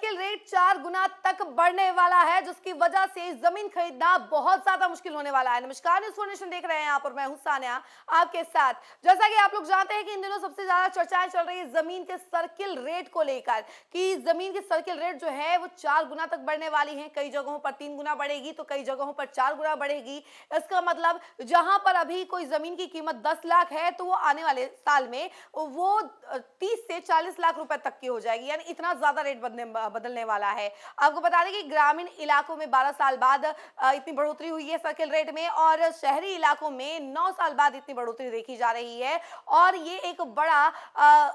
Circle rate 4 गुना तक बढ़ने वाला है, जिसकी वजह से जमीन खरीदना बहुत ज्यादा मुश्किल होने वाला है। नमस्कार, न्यूज़ 4 नेशन देख रहे हैं आप और मैं हूं सानिया आपके साथ। जैसा कि आप लोग जानते हैं कि इन दिनों सबसे ज्यादा चर्चाएं चल रही है जमीन के सर्किल रेट को लेकर कि जमीन की सर्किल रेट जो है वो 4 गुना तक बढ़ने वाली है। कई जगहों पर 3 गुना बढ़ेगी तो कई जगहों पर 4 गुना बढ़ेगी। इसका मतलब जहां पर अभी कोई जमीन की कीमत 10 लाख है तो वो आने वाले साल में वो 30 से 40 लाख रुपए तक की हो जाएगी, यानी इतना ज्यादा रेट बदलने वाला है। आपको बता दें कि ग्रामीण इलाकों में 12 साल बाद इतनी बढ़ोतरी हुई है सर्किल रेट में, और शहरी इलाकों में 9 साल बाद इतनी बढ़ोतरी देखी जा रही है। और ये एक बड़ा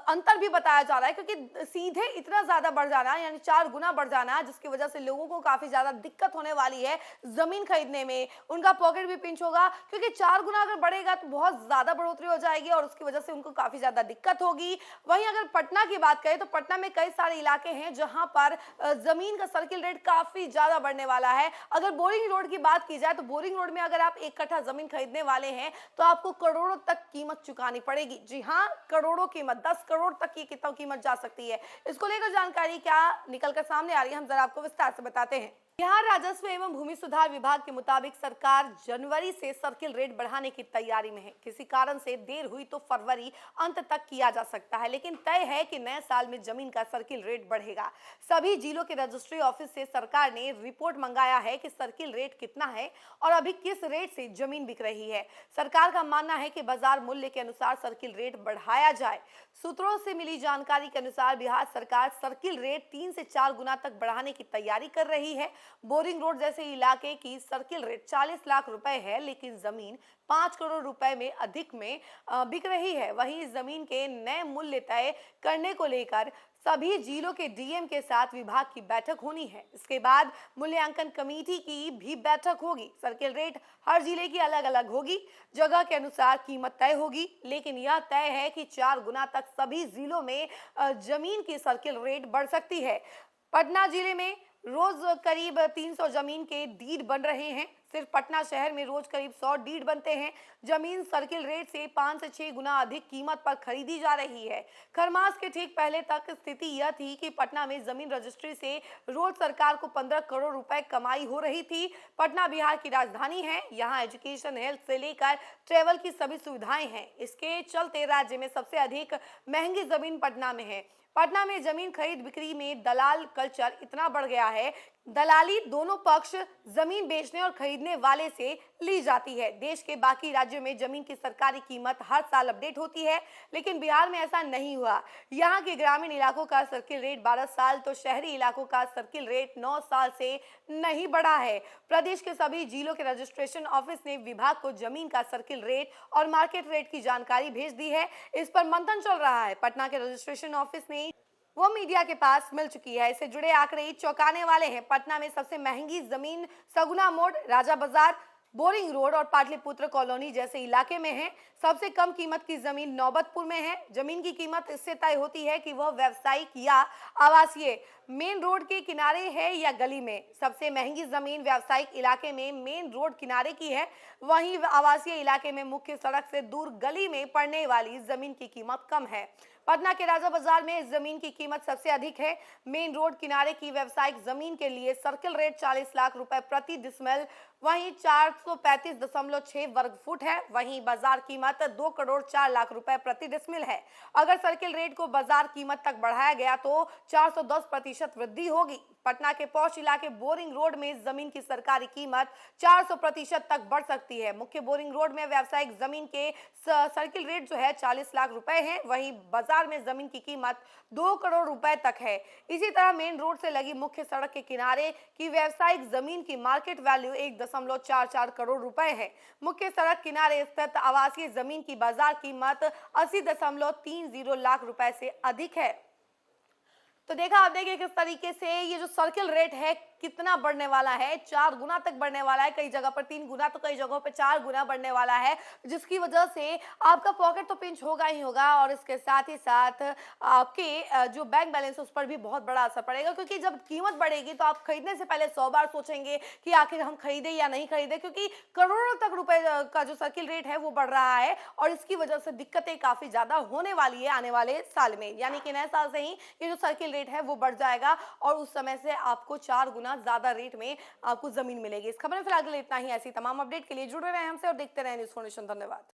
अंतर भी बताया जा रहा है, क्योंकि सीधे इतना ज्यादा बढ़ जाना, यानी 4 गुना बढ़ जाना, जिसकी वजह से लोगों को काफी ज्यादा दिक्कत होने वाली है जमीन खरीदने में। उनका पॉकेट भी पिंच होगा, क्योंकि 4 गुना अगर बढ़ेगा तो बहुत ज्यादा बढ़ोतरी हो जाएगी और उसकी वजह से उनको काफी ज्यादा दिक्कत होगी। वहीं अगर पटना की बात करें तो पटना में कई सारे इलाके हैं जहां पर जमीन का सर्किल रेट काफी ज्यादा बढ़ने वाला है। अगर बोरिंग रोड की बात की जाए तो बोरिंग रोड में अगर आप 1 कट्ठा जमीन खरीदने वाले हैं तो आपको करोड़ों तक कीमत चुकानी पड़ेगी। जी हाँ, करोड़ों कीमत, 10 करोड़ तक की कितना कीमत जा सकती है। इसको लेकर जानकारी क्या निकलकर सामने आ रही है, हम जरा आपको विस्तार से बताते हैं। बिहार राजस्व एवं भूमि सुधार विभाग के मुताबिक सरकार जनवरी से सर्किल रेट बढ़ाने की तैयारी में है। किसी कारण से देर हुई तो फरवरी अंत तक किया जा सकता है, लेकिन तय है कि नए साल में जमीन का सर्किल रेट बढ़ेगा। सभी जिलों के रजिस्ट्री ऑफिस से सरकार ने रिपोर्ट मंगाया है कि सर्किल रेट कितना है और अभी किस रेट से जमीन बिक रही है। सरकार का मानना है कि बाजार मूल्य के अनुसार सर्किल रेट बढ़ाया जाए। सूत्रों से मिली जानकारी के अनुसार बिहार सरकार सर्किल रेट 3 से 4 गुना तक बढ़ाने की तैयारी कर रही है। बोरिंग रोड जैसे इलाके की सर्किल रेट 40 लाख रुपए है, लेकिन जमीन 5 करोड़ रुपए में अधिक में बिक रही है। वहीं जमीन के नए मूल्य तय करने को लेकर सभी जिलों के डीएम के साथ विभाग की बैठक होनी है। इसके बाद मूल्यांकन कमेटी की भी बैठक होगी। सर्किल रेट हर जिले की अलग अलग होगी, जगह के अनुसार कीमत तय होगी, लेकिन यह तय है कि 4 गुना तक सभी जिलों में जमीन की सर्किल रेट बढ़ सकती है। पटना जिले में रोज करीब 300 जमीन के डीड बन रहे हैं। सिर्फ पटना शहर में रोज करीब 100 डीड बनते हैं। जमीन सर्किल रेट से 5 से 6 गुना अधिक कीमत पर खरीदी जा रही है। खरमास के ठीक पहले तक स्थिति यह थी कि पटना में जमीन रजिस्ट्री से रोज सरकार को 15 करोड़ रुपए कमाई हो रही थी। पटना बिहार की राजधानी है, यहाँ एजुकेशन, हेल्थ से लेकर ट्रेवल की सभी सुविधाएं हैं। इसके चलते राज्य में सबसे अधिक महंगी जमीन पटना में है। पटना में जमीन खरीद बिक्री में दलाल कल्चर इतना बढ़ गया है, दलाली दोनों पक्ष जमीन बेचने और खरीदने वाले से ली जाती है। देश के बाकी राज्यों में जमीन की सरकारी कीमत हर साल अपडेट होती है, लेकिन बिहार में ऐसा नहीं हुआ। यहाँ के ग्रामीण इलाकों का सर्किल रेट 12 साल तो शहरी इलाकों का सर्किल रेट 9 साल से नहीं बढ़ा है। प्रदेश के सभी जिलों के रजिस्ट्रेशन ऑफिस ने विभाग को जमीन का सर्किल रेट और मार्केट रेट की जानकारी भेज दी है। इस पर मंथन चल रहा है। पटना के रजिस्ट्रेशन ऑफिस ने वो मीडिया के पास मिल चुकी है। इससे जुड़े आंकड़े चौंकाने वाले हैं। पटना में सबसे महंगी जमीन सगुना मोड़, राजा बाजार, बोरिंग रोड और पाटलिपुत्र कॉलोनी जैसे इलाके में है। सबसे कम कीमत की जमीन नौबतपुर में है। जमीन की कीमत इससे तय होती है कि वह व्यावसायिक या आवासीय मेन रोड के किनारे है या गली में। सबसे महंगी जमीन व्यावसायिक इलाके में मेन रोड किनारे की है, वहीं आवासीय इलाके में मुख्य सड़क से दूर गली में पड़ने वाली जमीन की कीमत कम है। पटना के राजा बाजार में इस जमीन की कीमत सबसे अधिक है। मेन रोड किनारे की व्यावसायिक जमीन के लिए सर्किल रेट 40 लाख रुपए प्रति डिसमिल, वहीं 435.6 वर्ग फुट है। वहीं बाजार कीमत 2 करोड़ 4 लाख रुपए प्रति डिसमिल है। अगर सर्किल रेट को बाजार कीमत तक बढ़ाया गया तो 410% वृद्धि होगी। पटना के पौष इलाके बोरिंग रोड में जमीन की सरकारी कीमत 400% तक बढ़ सकती है। मुख्य बोरिंग रोड में व्यावसायिक जमीन के सर्किल रेट जो है 40 लाख रुपए है, वहीं बाजार में जमीन की कीमत 2 करोड़ रुपए तक है। इसी तरह मेन रोड से लगी मुख्य सड़क के किनारे की व्यावसायिक जमीन की मार्केट वैल्यू 1.44 करोड़ रुपए है। मुख्य सड़क किनारे स्थित आवासीय जमीन की बाजार कीमत 80.30 लाख रुपए से अधिक है। तो देखा आपने कि किस तरीके से ये जो सर्किल रेट है कितना बढ़ने वाला है, 4 गुना तक बढ़ने वाला है, कई जगह पर 3 गुना तो कई जगहों पे 4 गुना बढ़ने वाला है, जिसकी वजह से आपका पॉकेट तो पिंच होगा ही होगा और इसके साथ ही साथ आपके जो बैंक बैलेंस है उस पर भी बहुत बड़ा असर पड़ेगा, क्योंकि जब कीमत बढ़ेगी तो आप खरीदने से पहले 100 बार सोचेंगे कि आखिर हम खरीदे या नहीं खरीदे, क्योंकि करोड़ों तक रुपए का जो सर्किल रेट है वो बढ़ रहा है और इसकी वजह से दिक्कतें काफी ज्यादा होने वाली है आने वाले साल में, यानी कि नए साल से ही ये जो सर्किल रेट है वो बढ़ जाएगा और उस समय से आपको 4 गुना ज्यादा रेट में आपको जमीन मिलेगी। इस खबर में फिलहाल के लिए इतना ही। ऐसी तमाम अपडेट के लिए जुड़े रहे हमसे और देखते रहे न्यूज़ फाउंडेशन। धन्यवाद।